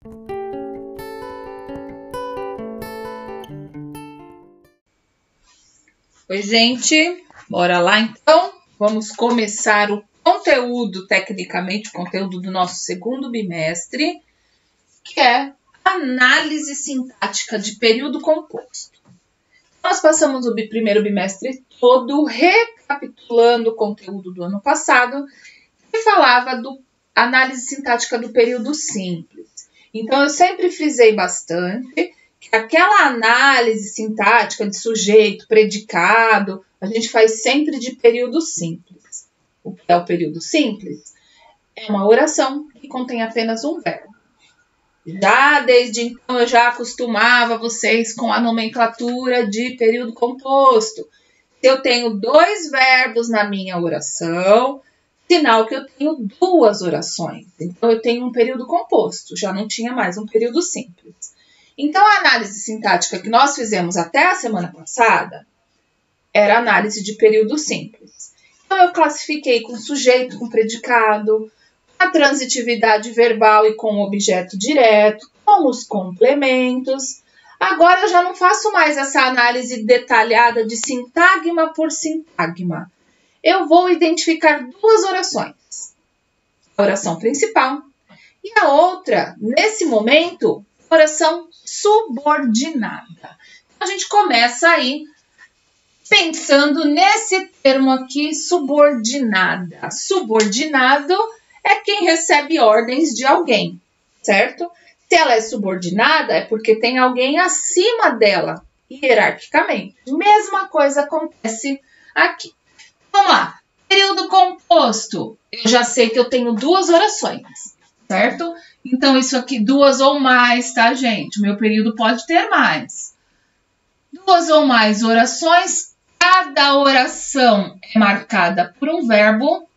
Oi, gente, bora lá então? Vamos começar o conteúdo, tecnicamente, o conteúdo do nosso segundo bimestre, que é análise sintática de período composto. Nós passamos o primeiro bimestre todo recapitulando o conteúdo do ano passado, que falava do análise sintática do período simples. Então, eu sempre frisei bastante que aquela análise sintática de sujeito, predicado, a gente faz sempre de período simples. O que é o período simples? É uma oração que contém apenas um verbo. Já desde então eu já acostumava vocês com a nomenclatura de período composto. Se eu tenho 2 verbos na minha oração, sinal que eu tenho 2 orações. Então eu tenho um período composto, já não tinha mais um período simples. Então, a análise sintática que nós fizemos até a semana passada era análise de período simples. Então, eu classifiquei com sujeito, com predicado, com a transitividade verbal e com o objeto direto, com os complementos. Agora, eu já não faço mais essa análise detalhada de sintagma por sintagma. Eu vou identificar 2 orações. A oração principal e a outra, nesse momento, oração subordinada. A gente começa aí pensando nesse termo aqui, subordinada. Subordinado é quem recebe ordens de alguém, certo? Se ela é subordinada, é porque tem alguém acima dela, hierarquicamente. Mesma coisa acontece aqui. Vamos lá. Período composto. Eu já sei que eu tenho 2 orações, certo? Então, isso aqui, 2 ou mais, tá, gente? O meu período pode ter mais. 2 ou mais orações, cada oração é marcada por um verbo.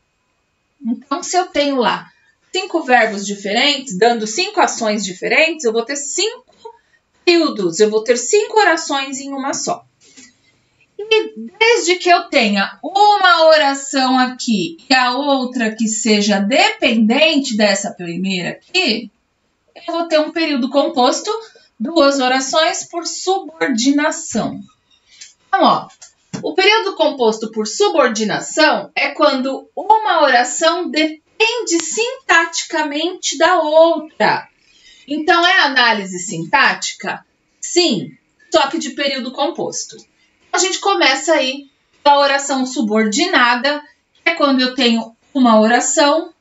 Então, se eu tenho lá 5 verbos diferentes, dando 5 ações diferentes, eu vou ter 5 períodos, eu vou ter 5 orações em uma só. E desde que eu tenha uma oração aqui e a outra que seja dependente dessa primeira aqui, eu vou ter um período composto, 2 orações por subordinação. Então, ó, o período composto por subordinação é quando uma oração depende sintaticamente da outra. Então, é análise sintática? Sim, só que de período composto. A gente começa aí a oração subordinada, que é quando eu tenho uma oração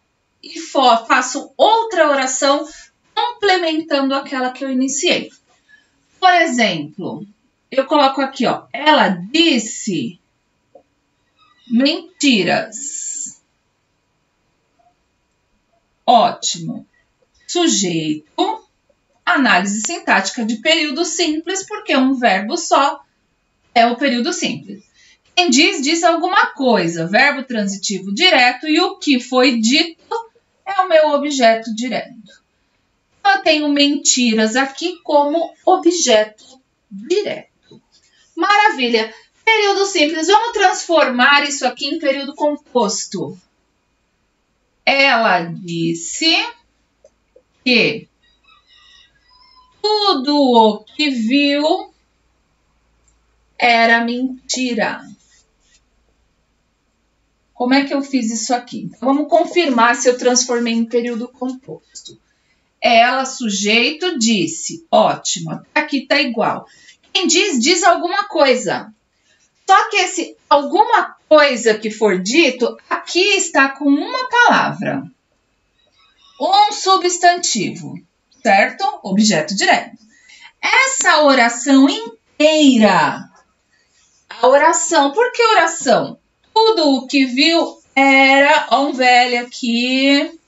e faço outra oração complementando aquela que eu iniciei. Por exemplo, eu coloco aqui, ó, ela disse mentiras. Ótimo. Sujeito, análise sintática de período simples, porque um verbo só é o período simples. Quem diz alguma coisa, verbo transitivo direto, e o que foi dito é o meu objeto direto. Eu tenho mentiras aqui como objeto direto. Maravilha! Período simples, vamos transformar isso aqui em período composto. Ela disse que tudo o que viu era mentira. Como é que eu fiz isso aqui? Então, vamos confirmar se eu transformei em período composto. Ela, sujeito, disse. Ótimo, aqui tá igual. Quem diz alguma coisa. Só que esse alguma coisa que for dito, aqui está com uma palavra. Um substantivo, certo? Objeto direto. Essa oração inteira. A oração, por que oração? Tudo o que viu era, ó, um velho aqui,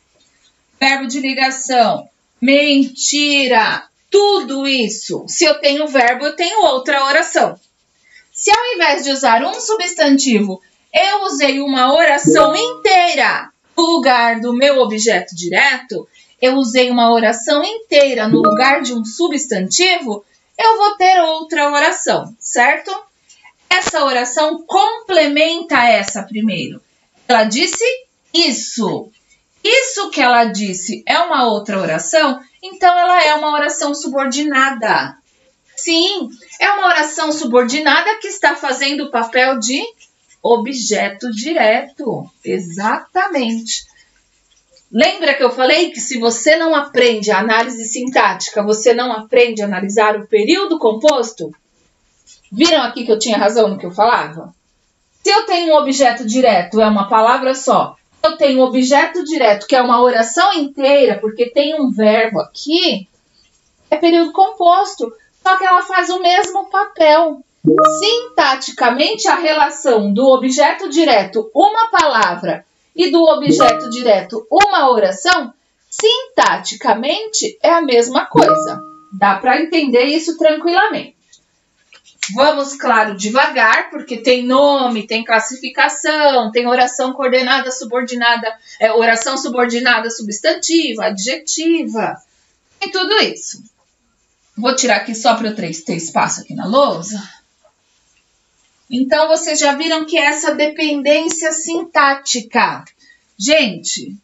verbo de ligação, mentira, tudo isso. Se eu tenho verbo, eu tenho outra oração. Se ao invés de usar um substantivo, eu usei uma oração inteira no lugar do meu objeto direto, eu usei uma oração inteira no lugar de um substantivo, eu vou ter outra oração, certo? Essa oração complementa essa primeiro. Ela disse isso. Isso que ela disse é uma outra oração, então ela é uma oração subordinada. Sim, é uma oração subordinada que está fazendo o papel de objeto direto. Exatamente. Lembra que eu falei que se você não aprende a análise sintática, você não aprende a analisar o período composto? Viram aqui que eu tinha razão no que eu falava? Se eu tenho um objeto direto, é uma palavra só. Se eu tenho um objeto direto, que é uma oração inteira, porque tem um verbo aqui, é período composto. Só que ela faz o mesmo papel. Sintaticamente, a relação do objeto direto, uma palavra, e do objeto direto, uma oração, sintaticamente é a mesma coisa. Dá para entender isso tranquilamente. Vamos, claro, devagar, porque tem nome, tem classificação, tem oração coordenada subordinada, oração subordinada substantiva, adjetiva, tem tudo isso. Vou tirar aqui só para eu ter espaço aqui na lousa. Então, vocês já viram que é essa dependência sintática. Gente,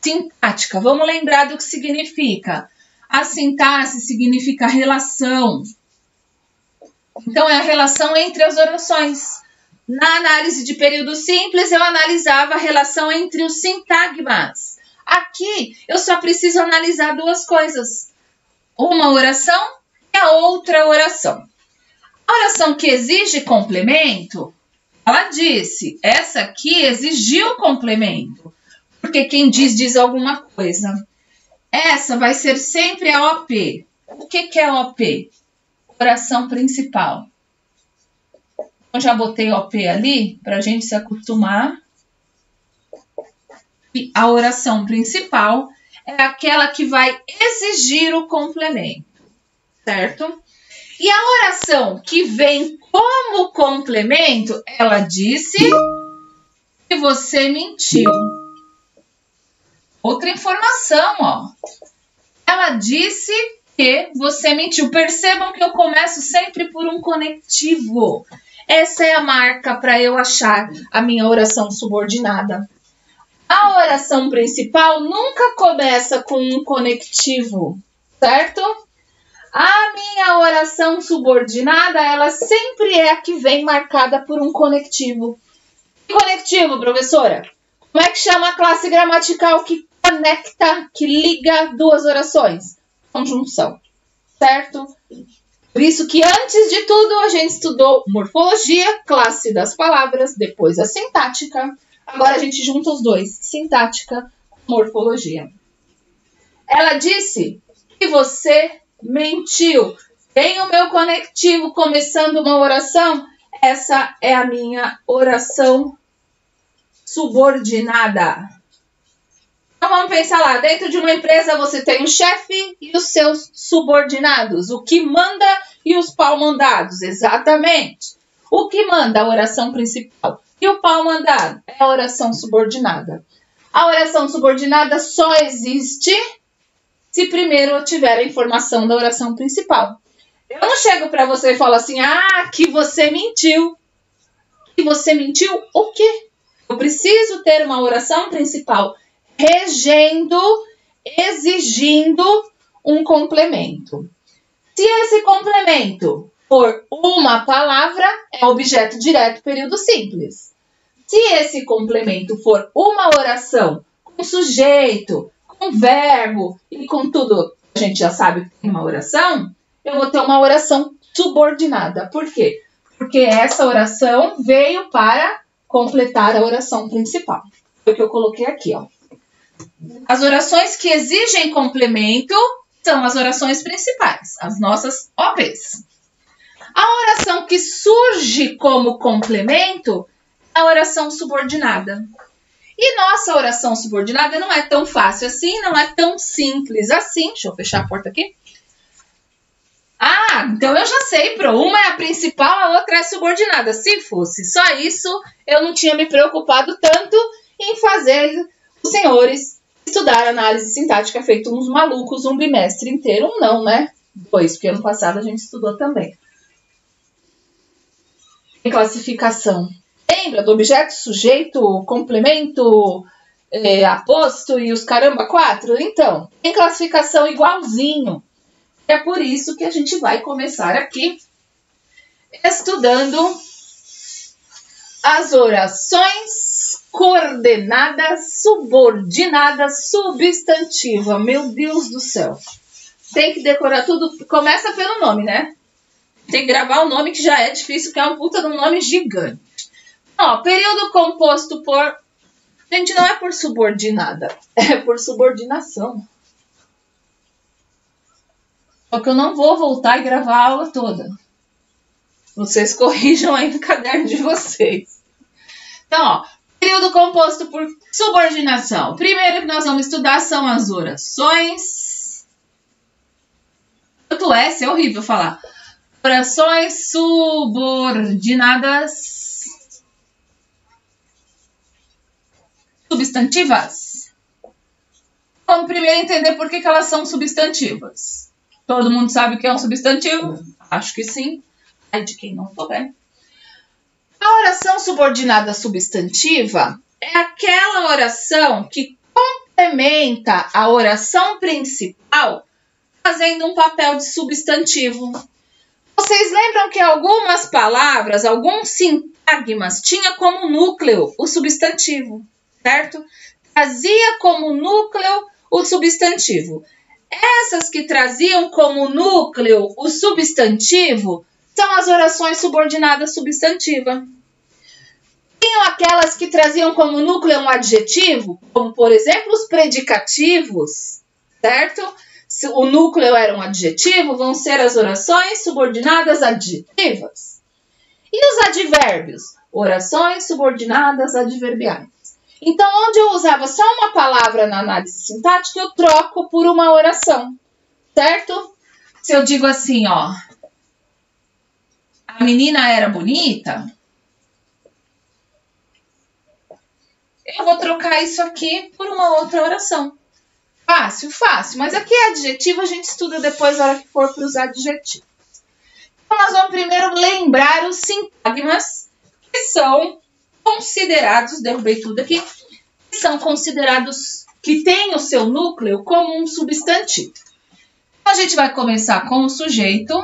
sintática, vamos lembrar do que significa. A sintaxe significa relação. Então, é a relação entre as orações. Na análise de período simples, eu analisava a relação entre os sintagmas. Aqui, eu só preciso analisar duas coisas. Uma oração e a outra oração. A oração que exige complemento, ela disse, essa aqui exigiu complemento, porque quem diz alguma coisa. Essa vai ser sempre a OP. O que é OP? Oração principal. Eu já botei OP ali, para a gente se acostumar. E a oração principal é aquela que vai exigir o complemento, certo? E a oração que vem como complemento, ela disse que você mentiu. Outra informação, ó. Ela disse que você mentiu. Percebam que eu começo sempre por um conectivo. Essa é a marca para eu achar a minha oração subordinada. A oração principal nunca começa com um conectivo, certo? A minha oração subordinada, ela sempre é a que vem marcada por um conectivo. Que conectivo, professora? Como é que chama a classe gramatical que conecta, que liga duas orações? Conjunção, certo? Por isso que antes de tudo a gente estudou morfologia, classe das palavras, depois a sintática. Agora a gente junta os dois, sintática, morfologia. Ela disse que você mentiu. Tem o meu conectivo começando uma oração. Essa é a minha oração subordinada. Então vamos pensar lá. Dentro de uma empresa você tem o chefe e os seus subordinados. O que manda e os pau-mandados. Exatamente. O que manda? A oração principal. E o pau-mandado? É a oração subordinada. A oração subordinada só existe se primeiro eu tiver a informação da oração principal. Eu não chego para você e falo assim, que você mentiu. Que você mentiu o quê? Eu preciso ter uma oração principal regendo, exigindo um complemento. Se esse complemento for uma palavra, é objeto direto, período simples. Se esse complemento for uma oração com sujeito, com verbo e com tudo, a gente já sabe que tem uma oração, eu vou ter uma oração subordinada. Por quê? Porque essa oração veio para completar a oração principal. Foi o que eu coloquei aqui, ó. As orações que exigem complemento são as orações principais, as nossas OPs. A oração que surge como complemento é a oração subordinada. E nossa oração subordinada não é tão fácil assim, não é tão simples assim. Deixa eu fechar a porta aqui. Então eu já sei, uma é a principal, a outra é a subordinada. Se fosse só isso, eu não tinha me preocupado tanto em fazer os senhores estudar análise sintática feito uns malucos um bimestre inteiro. Não, né? 2, porque ano passado a gente estudou também. Em classificação. Lembra do objeto, sujeito, complemento, aposto e os caramba 4? Então, tem classificação igualzinho. É por isso que a gente vai começar aqui estudando as orações coordenadas, subordinadas, substantiva. Meu Deus do céu. Tem que decorar tudo. Começa pelo nome, né? Tem que gravar o nome que já é difícil, que é um puta de um nome gigante. Ó, período composto por... Gente, não é por subordinada, é por subordinação. Só que eu não vou voltar e gravar a aula toda. Vocês corrijam aí no caderno de vocês. Então, ó, período composto por subordinação. O primeiro que nós vamos estudar são as orações. Tanto S, é horrível falar. Orações subordinadas substantivas. Vamos primeiro entender por que elas são substantivas. Todo mundo sabe o que é um substantivo? Acho que sim. Ai, de quem não tô vendo. A oração subordinada substantiva é aquela oração que complementa a oração principal fazendo um papel de substantivo. Vocês lembram que algumas palavras, alguns sintagmas, tinha como núcleo o substantivo, certo? Trazia como núcleo o substantivo. Essas que traziam como núcleo o substantivo são as orações subordinadas substantiva. Tinham aquelas que traziam como núcleo um adjetivo, como, por exemplo, os predicativos, certo? Se o núcleo era um adjetivo, vão ser as orações subordinadas adjetivas. E os advérbios? Orações subordinadas adverbiais. Então, onde eu usava só uma palavra na análise sintática, eu troco por uma oração, certo? Se eu digo assim, ó, a menina era bonita, eu vou trocar isso aqui por uma outra oração. Fácil, fácil. Mas aqui é adjetivo, a gente estuda depois na hora que for para os adjetivos. Então, nós vamos primeiro lembrar os sintagmas que são considerados, derrubei tudo aqui, que são considerados, que têm o seu núcleo como um substantivo. Então, a gente vai começar com o sujeito.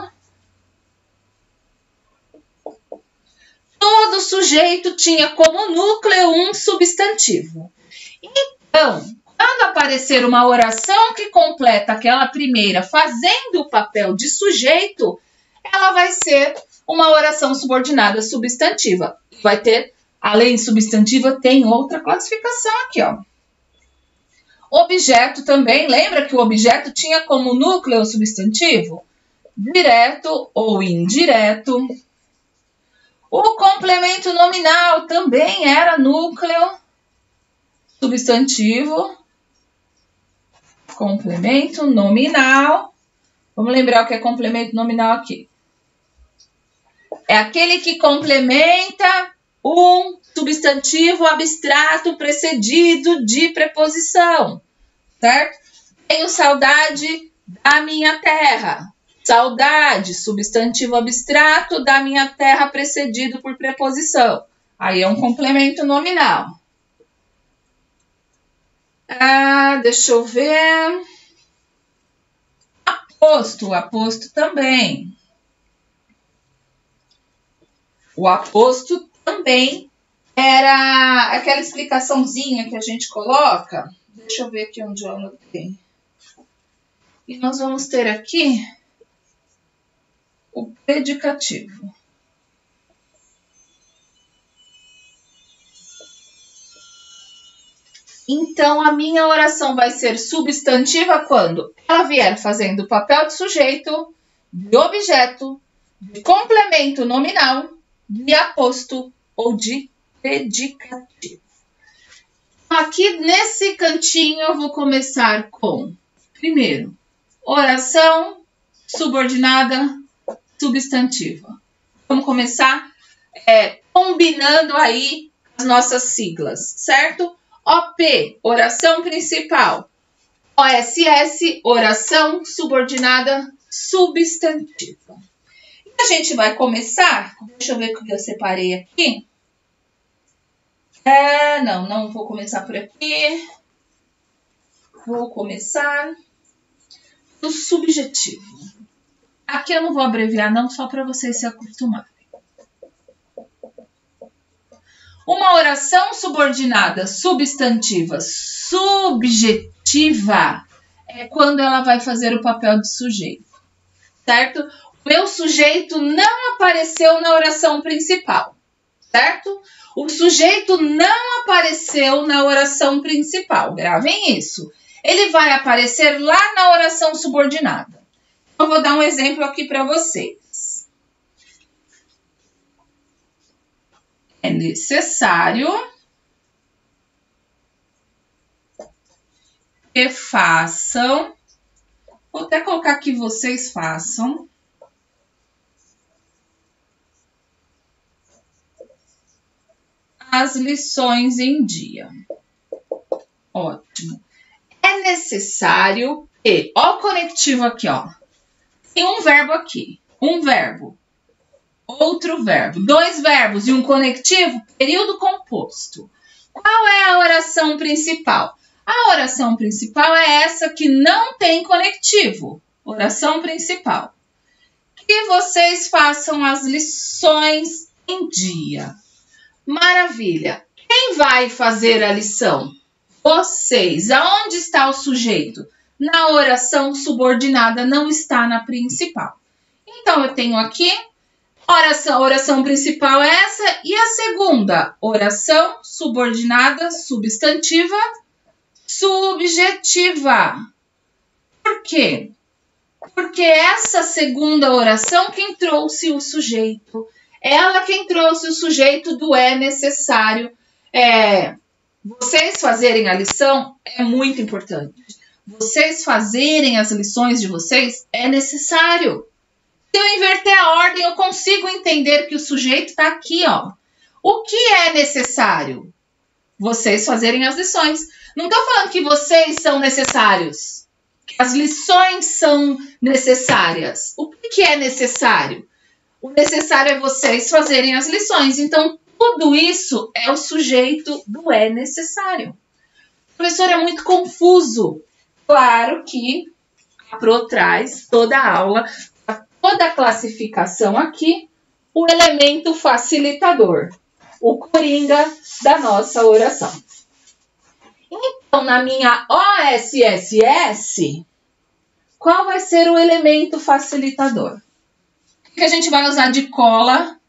Todo sujeito tinha como núcleo um substantivo. Então, quando aparecer uma oração que completa aquela primeira fazendo o papel de sujeito, ela vai ser uma oração subordinada substantiva. Vai ter, além de substantiva, tem outra classificação aqui, ó. Objeto também, lembra que o objeto tinha como núcleo substantivo? Direto ou indireto. O complemento nominal também era núcleo substantivo. Complemento nominal. Vamos lembrar o que é complemento nominal aqui. É aquele que complementa um substantivo abstrato precedido de preposição, certo? Tenho saudade da minha terra. Saudade, substantivo abstrato da minha terra precedido por preposição. Aí é um complemento nominal. Deixa eu ver. Aposto, aposto também. O aposto também era aquela explicaçãozinha que a gente coloca. Deixa eu ver aqui onde eu anotei. E nós vamos ter aqui o predicativo. Então, a minha oração vai ser substantiva quando ela vier fazendo o papel de sujeito, de objeto, de complemento nominal, de aposto ou de predicativo. Aqui nesse cantinho eu vou começar com, primeiro, oração subordinada substantiva. Vamos começar combinando aí as nossas siglas, certo? OP, oração principal. OSS, oração subordinada substantiva. E a gente vai começar, deixa eu ver o que eu separei aqui. Não vou começar por aqui. Vou começar do subjetivo. Aqui eu não vou abreviar não, só para vocês se acostumarem. Uma oração subordinada substantiva subjetiva é quando ela vai fazer o papel de sujeito, certo? O meu sujeito não apareceu na oração principal, certo? O sujeito não apareceu na oração principal, gravem isso. Ele vai aparecer lá na oração subordinada. Eu vou dar um exemplo aqui para vocês. É necessário que façam, vou até colocar que vocês façam, as lições em dia. Ótimo. É necessário que, ó o conectivo aqui, ó. Tem um verbo aqui, um verbo, outro verbo, dois verbos e um conectivo, período composto. Qual é a oração principal? A oração principal é essa que não tem conectivo. Oração principal. Que vocês façam as lições em dia. Maravilha. Quem vai fazer a lição? Vocês. Aonde está o sujeito? Na oração subordinada, não está na principal. Então, eu tenho aqui, oração principal é essa, e a segunda, oração subordinada, substantiva, subjetiva. Por quê? Porque essa segunda oração quem trouxe o sujeito, ela quem trouxe o sujeito do é necessário. Vocês fazerem a lição é muito importante. Vocês fazerem as lições de vocês é necessário. Se eu inverter a ordem, eu consigo entender que o sujeito está aqui, ó. O que é necessário? Vocês fazerem as lições. Não estou falando que vocês são necessários. Que as lições são necessárias. O que é necessário? O necessário é vocês fazerem as lições. Então, tudo isso é o sujeito do é necessário. Professor, é muito confuso. Claro que a Pro traz toda a aula, toda a classificação aqui, o elemento facilitador, o coringa da nossa oração. Então, na minha OSSS, qual vai ser o elemento facilitador? O que a gente vai usar de cola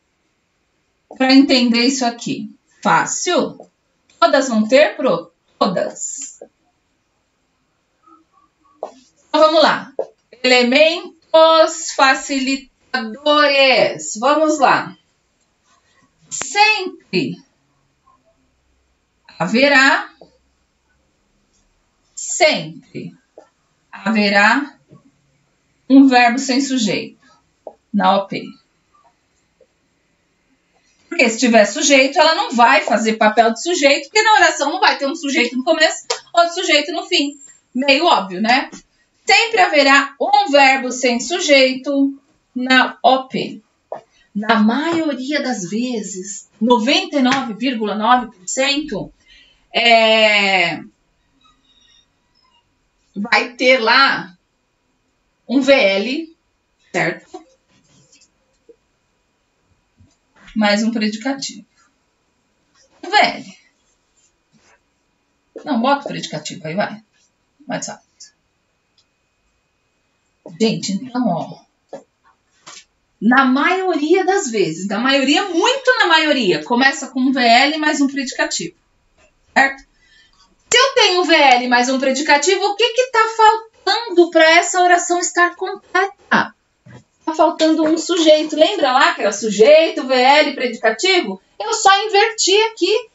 para entender isso aqui? Fácil? Todas vão ter, Pro? Todas. Então, vamos lá. Elementos facilitadores. Vamos lá. Sempre haverá um verbo sem sujeito na OP. Porque se tiver sujeito, ela não vai fazer papel de sujeito, porque na oração não vai ter um sujeito no começo, outro sujeito no fim. Meio óbvio, né? Sempre haverá um verbo sem sujeito na OP. Na maioria das vezes, 99,9%, vai ter lá um VL, certo? Mais um predicativo. Um VL. Não, bota o predicativo aí, vai. Mais rápido. Gente, então, ó. Na maioria das vezes, muito na maioria, começa com um VL mais um predicativo, certo? Se eu tenho um VL mais um predicativo, o que está faltando para essa oração estar completa? Está faltando um sujeito. Lembra lá que era sujeito, VL, predicativo? Eu só inverti aqui.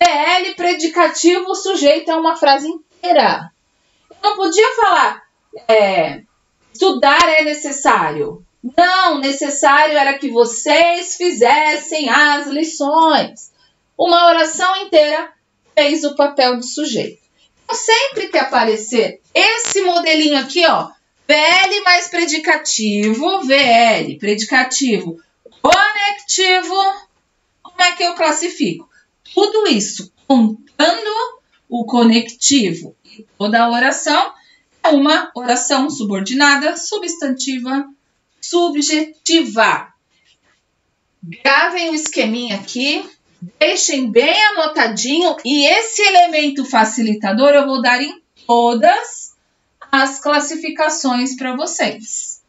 VL, predicativo, sujeito é uma frase inteira. Eu não podia falar estudar é necessário. Não, necessário era que vocês fizessem as lições. Uma oração inteira fez o papel de sujeito. Então, sempre que aparecer esse modelinho aqui, ó, VL mais predicativo, VL, predicativo, conectivo, como é que eu classifico? Tudo isso contando o conectivo e toda a oração é uma oração subordinada, substantiva, subjetiva. Gravem o esqueminha aqui, deixem bem anotadinho e esse elemento facilitador eu vou dar em todas as classificações para vocês.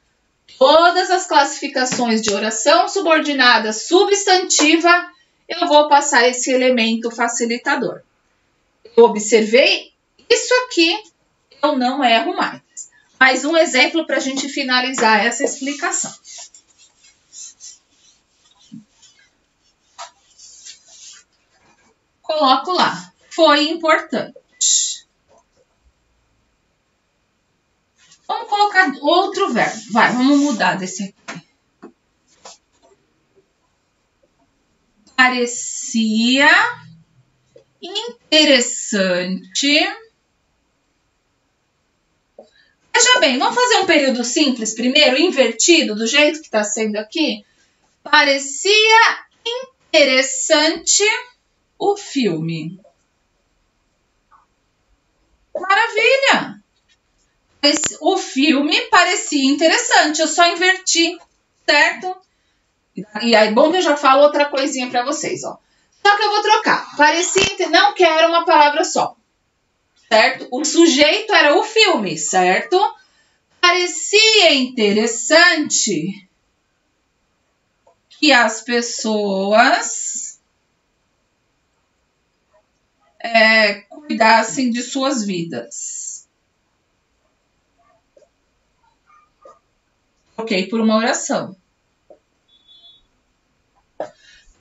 Todas as classificações de oração subordinada, substantiva, eu vou passar esse elemento facilitador. Eu observei isso aqui, eu não erro mais. Mais um exemplo para a gente finalizar essa explicação. Coloco lá, foi importante. Vamos colocar outro verbo. Vai, vamos mudar desse aqui. Parecia interessante. Veja bem, vamos fazer um período simples primeiro, invertido, do jeito que está sendo aqui. Parecia interessante o filme. Maravilha! O filme parecia interessante, eu só inverti, certo? E aí, bom que eu já falo outra coisinha para vocês, ó. Só que eu vou trocar. Parecia, não quero uma palavra só, certo? O sujeito era o filme, certo? Parecia interessante que as pessoas cuidassem de suas vidas. Ok, por uma oração.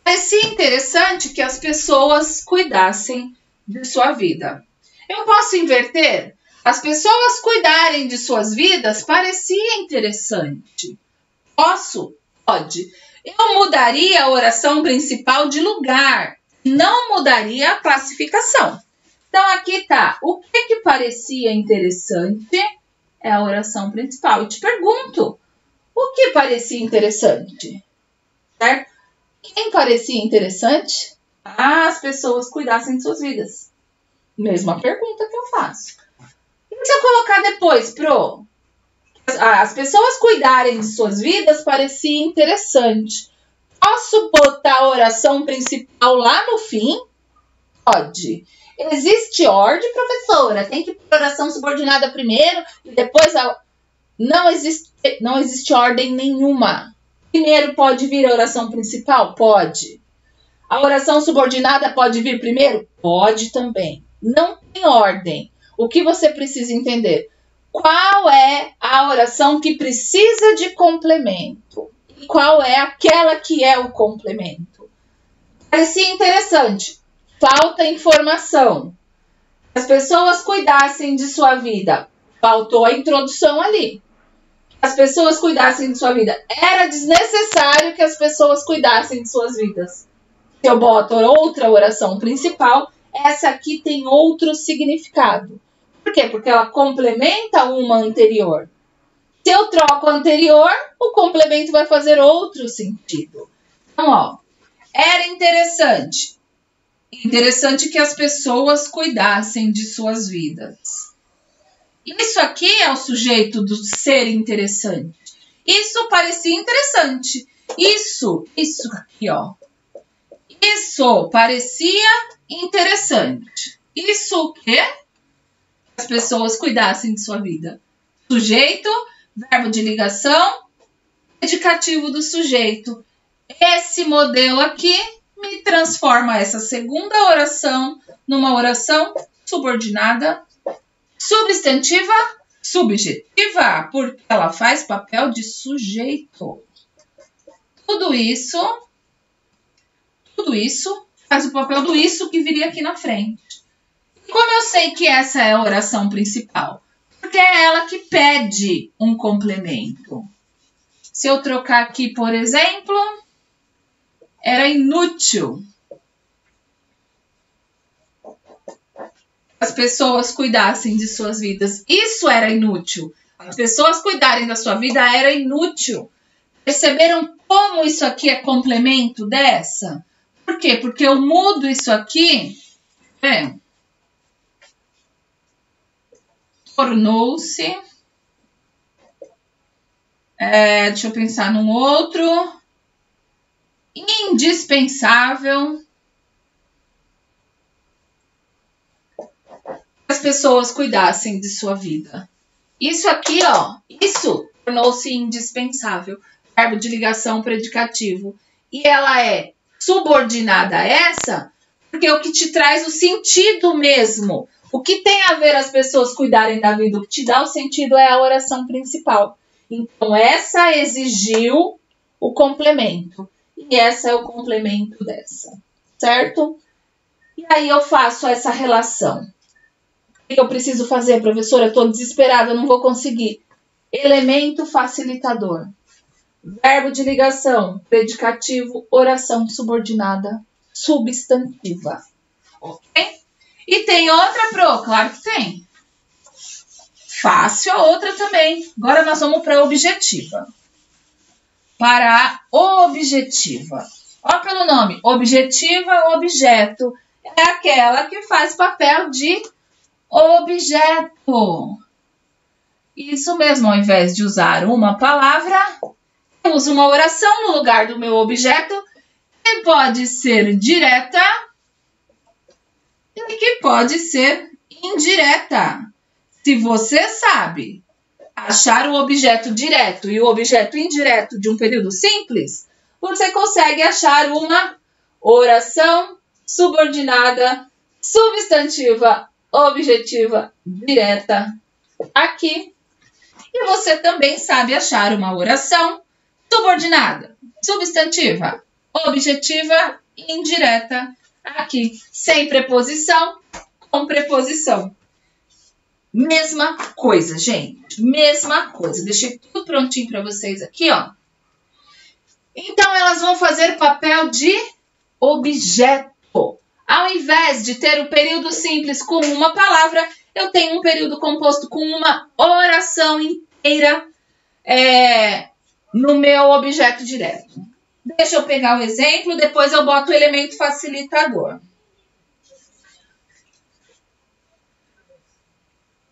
Parecia interessante que as pessoas cuidassem de sua vida. Eu posso inverter? As pessoas cuidarem de suas vidas parecia interessante. Posso? Pode. Eu mudaria a oração principal de lugar. Não mudaria a classificação. Então, aqui tá. O que parecia interessante é a oração principal. Eu te pergunto, o que parecia interessante? Certo? Quem parecia interessante? As pessoas cuidassem de suas vidas. Mesma pergunta que eu faço. E se eu colocar depois, as pessoas cuidarem de suas vidas parecia interessante. Posso botar a oração principal lá no fim? Pode. Existe ordem, professora? Tem que pôr oração subordinada primeiro e depois não existe ordem nenhuma. Primeiro pode vir a oração principal? Pode. A oração subordinada pode vir primeiro? Pode também. Não tem ordem. O que você precisa entender? Qual é a oração que precisa de complemento? E qual é aquela que é o complemento? Parecia interessante. Falta informação. As pessoas cuidassem de sua vida. Faltou a introdução ali. As pessoas cuidassem de sua vida. Era desnecessário que as pessoas cuidassem de suas vidas. Se eu boto outra oração principal, essa aqui tem outro significado. Por quê? Porque ela complementa uma anterior. Se eu troco a anterior, o complemento vai fazer outro sentido. Então, ó, era interessante. Interessante que as pessoas cuidassem de suas vidas. Isso aqui é o sujeito do ser interessante. Isso parecia interessante. Isso aqui, ó. Isso parecia interessante. Isso o quê? As pessoas cuidassem de sua vida. Sujeito, verbo de ligação, predicativo do sujeito. Esse modelo aqui me transforma essa segunda oração numa oração subordinada, substantiva, subjetiva, porque ela faz papel de sujeito. Tudo isso faz o papel do isso que viria aqui na frente. E como eu sei que essa é a oração principal? Porque é ela que pede um complemento. Se eu trocar aqui, por exemplo, era inútil as pessoas cuidassem de suas vidas. Isso era inútil. As pessoas cuidarem da sua vida era inútil. Perceberam como isso aqui é complemento dessa? Por quê? Porque eu mudo isso aqui, tornou-se, deixa eu pensar num outro, indispensável que as pessoas cuidassem de sua vida. Isso aqui, ó, isso tornou-se indispensável. Verbo de ligação predicativo. E ela é subordinada a essa, porque é o que te traz o sentido mesmo. O que tem a ver as pessoas cuidarem da vida, o que te dá o sentido é a oração principal. Então, essa exigiu o complemento. E essa é o complemento dessa, certo? E aí eu faço essa relação. O que eu preciso fazer, professora? Eu estou desesperada, eu não vou conseguir. Elemento facilitador. Verbo de ligação, predicativo, oração subordinada, substantiva. Ok? E tem outra, Pro? Claro que tem. Fácil a outra também. Agora nós vamos para a objetiva. Para a objetiva. Olha pelo nome. Objetiva, objeto. É aquela que faz papel de objeto. Isso mesmo, ao invés de usar uma palavra, eu uso uma oração no lugar do meu objeto, que pode ser direta e que pode ser indireta. Se você sabe achar o objeto direto e o objeto indireto de um período simples, você consegue achar uma oração subordinada, substantiva, objetiva, direta aqui. E você também sabe achar uma oração subordinada, substantiva, objetiva e indireta aqui, sem preposição, com preposição. Mesma coisa, gente, mesma coisa. Deixei tudo prontinho para vocês aqui, ó. Então, elas vão fazer papel de objeto. Ao invés de ter o período simples com uma palavra, eu tenho um período composto com uma oração inteira no meu objeto direto. Deixa eu pegar o exemplo, depois eu boto o elemento facilitador.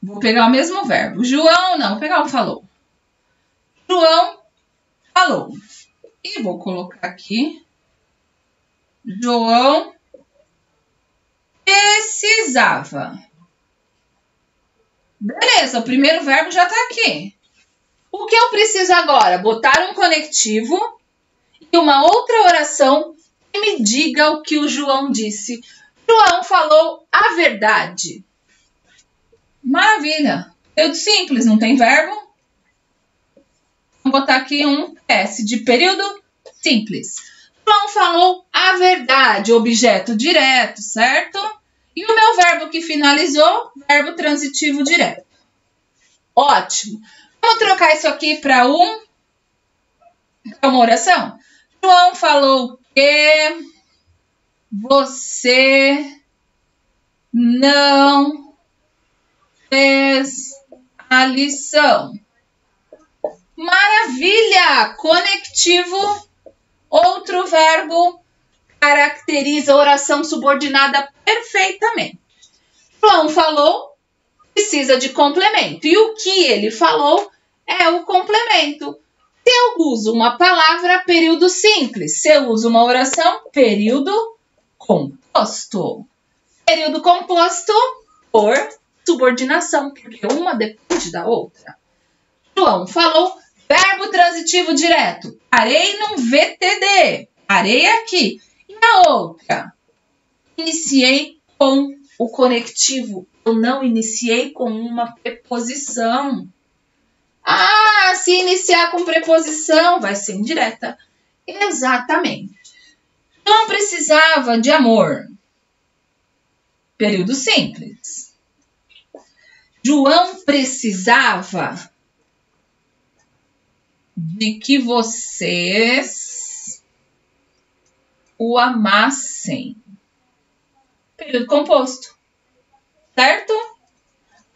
Vou pegar o mesmo verbo. João, não, vou pegar o falou. João falou. E vou colocar aqui. João precisava. Beleza, o primeiro verbo já está aqui. O que eu preciso agora? Botar um conectivo e uma outra oração que me diga o que o João disse. João falou a verdade. Maravilha. Período simples, não tem verbo? Vou botar aqui um S de período simples. João falou a verdade, objeto direto, certo? E o meu verbo que finalizou, verbo transitivo direto. Ótimo. Vamos trocar isso aqui para uma oração? João falou que você não fez a lição. Maravilha! Conectivo, outro verbo, caracteriza a oração subordinada perfeitamente. João falou, precisa de complemento. E o que ele falou é o complemento. Se eu uso uma palavra, período simples. Se eu uso uma oração, período composto. Período composto por subordinação, porque uma depende da outra. João falou, verbo transitivo direto. Parei num VTD. Parei aqui. E a outra? Iniciei com o conectivo. Eu não iniciei com uma preposição. Ah, se iniciar com preposição, vai ser indireta. Exatamente. Não precisava de amor. Período simples. João precisava de que vocês o amassem. Período composto. Certo?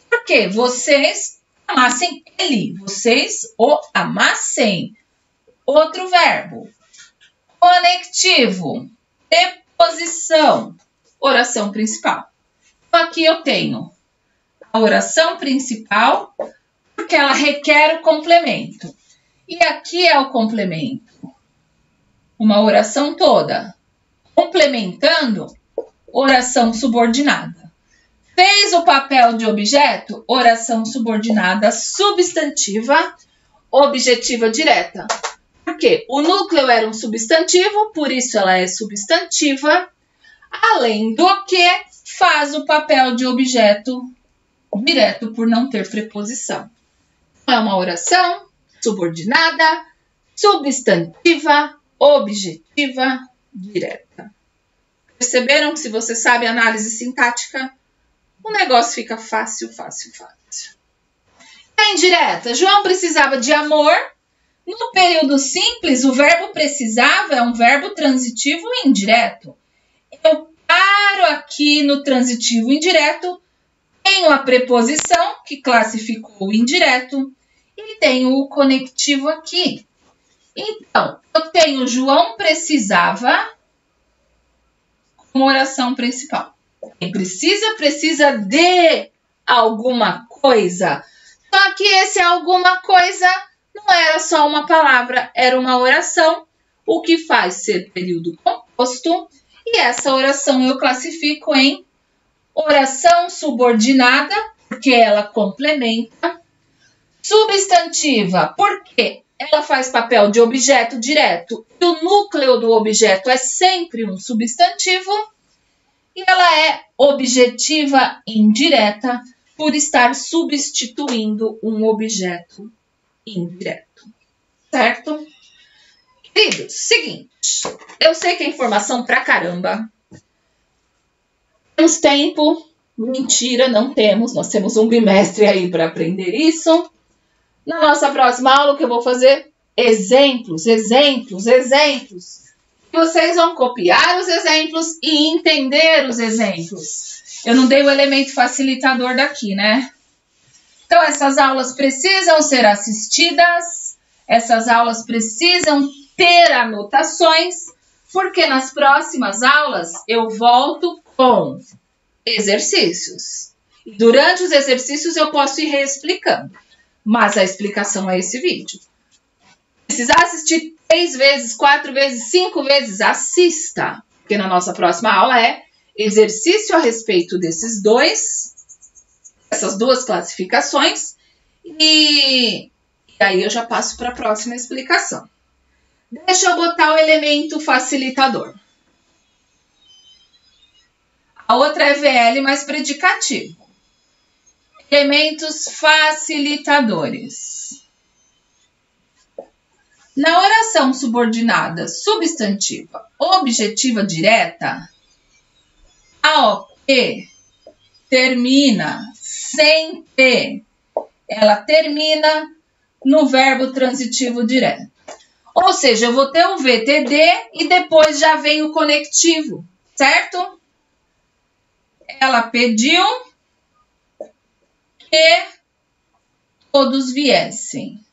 Porque vocês amassem ele. Vocês o amassem. Outro verbo. Conectivo. preposição. Oração principal. Então, aqui eu tenho a oração principal, porque ela requer o complemento. E aqui é o complemento. Uma oração toda. Complementando, oração subordinada. Fez o papel de objeto, oração subordinada substantiva, objetiva direta. Por quê? O núcleo era um substantivo, por isso ela é substantiva, além do que faz o papel de objeto direto por não ter preposição. É uma oração subordinada, substantiva, objetiva, direta. Perceberam que se você sabe análise sintática, o negócio fica fácil, fácil, fácil. A indireta. João precisava de amor. No período simples, o verbo precisava é um verbo transitivo indireto. Eu paro aqui no transitivo indireto, tenho a preposição, que classificou o indireto, e tenho o conectivo aqui. Então, eu tenho João precisava como oração principal. Quem precisa de alguma coisa. Só que esse alguma coisa não era só uma palavra, era uma oração, o que faz ser período composto. E essa oração eu classifico em oração subordinada, porque ela complementa. Substantiva, porque ela faz papel de objeto direto e o núcleo do objeto é sempre um substantivo. E ela é objetiva indireta por estar substituindo um objeto indireto. Certo? Queridos, seguinte. Eu sei que é informação pra caramba. Temos tempo? Mentira, não temos. Nós temos um bimestre aí para aprender isso. Na nossa próxima aula, o que eu vou fazer? Exemplos. Vocês vão copiar os exemplos e entender os exemplos. Eu não dei o elemento facilitador daqui, né? Então, essas aulas precisam ser assistidas, essas aulas precisam ter anotações, porque nas próximas aulas eu volto com exercícios. E durante os exercícios eu posso ir reexplicando, mas a explicação é esse vídeo. Precisar assistir 3 vezes, 4 vezes, 5 vezes, assista, porque na nossa próxima aula é exercício a respeito essas duas classificações, e aí eu já passo para a próxima explicação. Deixa eu botar o elemento facilitador. A outra é VL mais predicativo. Elementos facilitadores. Na oração subordinada substantiva objetiva direta, a OP termina sempre. Ela termina no verbo transitivo direto. Ou seja, eu vou ter um VTD e depois já vem o conectivo, certo? Ela pediu que todos viessem.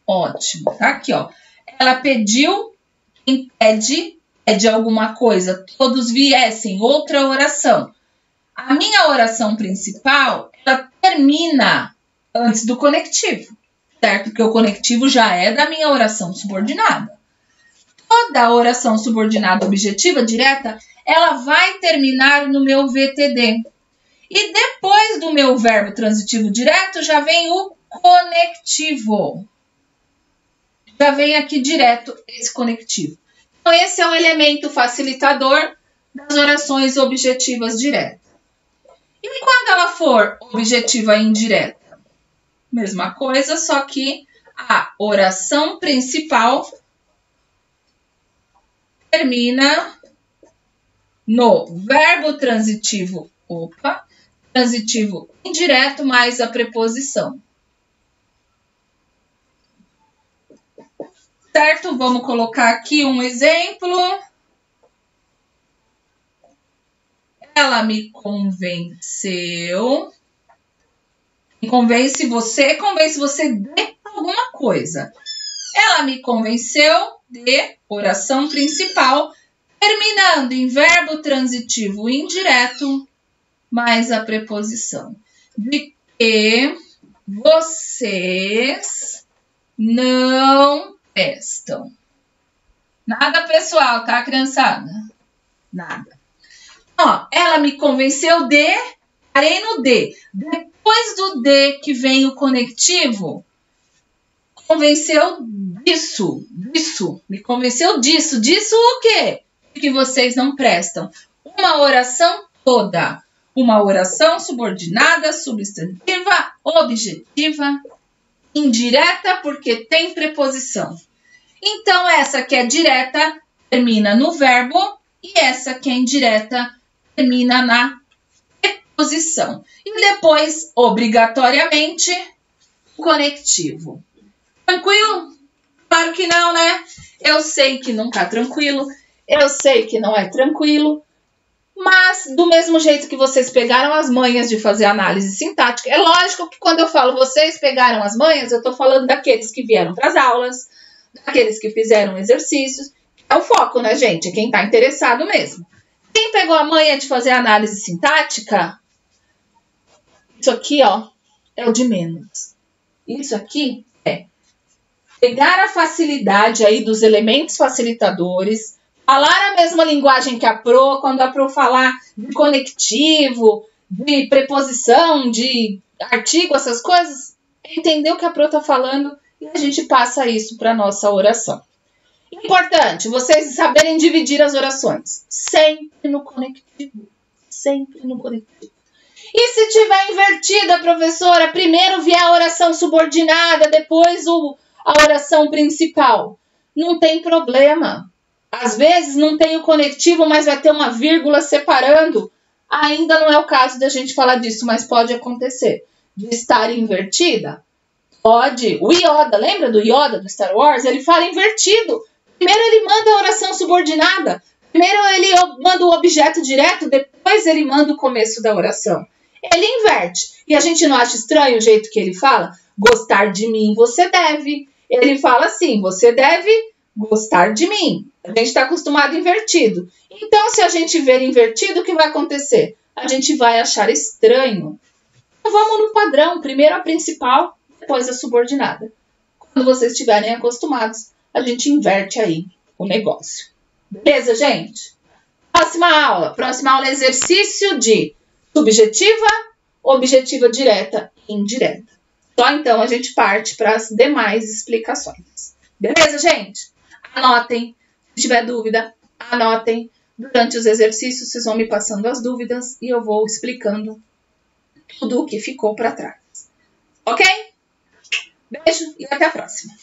Ótimo, tá aqui, ó. Ela pediu, quem pede alguma coisa, todos viessem, outra oração. A minha oração principal, ela termina antes do conectivo, certo? Porque o conectivo já é da minha oração subordinada. Toda oração subordinada objetiva direta, ela vai terminar no meu VTD. E depois do meu verbo transitivo direto, já vem o conectivo. Já vem aqui direto esse conectivo. Então, esse é o elemento facilitador das orações objetivas diretas. E quando ela for objetiva indireta? Mesma coisa, só que a oração principal termina no verbo transitivo, transitivo indireto mais a preposição. Certo? Vamos colocar aqui um exemplo. Ela me convenceu. Convence você de alguma coisa. Ela me convenceu de oração principal, terminando em verbo transitivo indireto, mais a preposição. De que vocês não prestam. Nada pessoal, tá, criançada? Nada. Ó, ela me convenceu de... Parei no de. Depois do de que vem o conectivo, convenceu disso. Me convenceu disso. Disso o quê? Que vocês não prestam. Uma oração toda. Uma oração subordinada, substantiva, objetiva, indireta, porque tem preposição. Então, essa que é direta termina no verbo e essa que é indireta termina na preposição. E depois, obrigatoriamente, o conectivo. Tranquilo? Claro que não, né? Eu sei que não tá tranquilo, eu sei que não é tranquilo, mas do mesmo jeito que vocês pegaram as manhas de fazer análise sintática, é lógico que quando eu falo vocês pegaram as manhas, eu estou falando daqueles que vieram para as aulas, daqueles que fizeram exercícios. É o foco, né, gente? É quem está interessado mesmo. Quem pegou a manha de fazer análise sintática, isso aqui, ó, é o de menos. Isso aqui é pegar a facilidade aí dos elementos facilitadores, falar a mesma linguagem que a Pro, quando a Pro falar de conectivo, de preposição, de artigo, essas coisas, entender o que a Pro está falando e a gente passa isso para a nossa oração. Importante, vocês saberem dividir as orações. Sempre no conectivo. Sempre no conectivo. E se tiver invertida, professora, primeiro vier a oração subordinada, depois a oração principal? Não tem problema. Às vezes não tem o conectivo, mas vai ter uma vírgula separando. Ainda não é o caso da gente falar disso, mas pode acontecer. De estar invertida? Pode. O Yoda, lembra do Yoda do Star Wars? Ele fala invertido. Primeiro ele manda a oração subordinada. Primeiro ele manda o objeto direto, depois ele manda o começo da oração. Ele inverte. E a gente não acha estranho o jeito que ele fala? Gostar de mim você deve. Ele fala assim, você deve gostar de mim. A gente está acostumado invertido. Então, se a gente ver invertido, o que vai acontecer? A gente vai achar estranho. Então, vamos no padrão. Primeiro a principal, depois a subordinada. Quando vocês estiverem acostumados, a gente inverte aí o negócio. Beleza, gente? Próxima aula é exercício de subjetiva, objetiva direta e indireta. Só então a gente parte para as demais explicações. Beleza, gente? Anotem. Se tiver dúvida, anotem. Durante os exercícios, vocês vão me passando as dúvidas e eu vou explicando tudo o que ficou para trás. Ok? Beijo e até a próxima.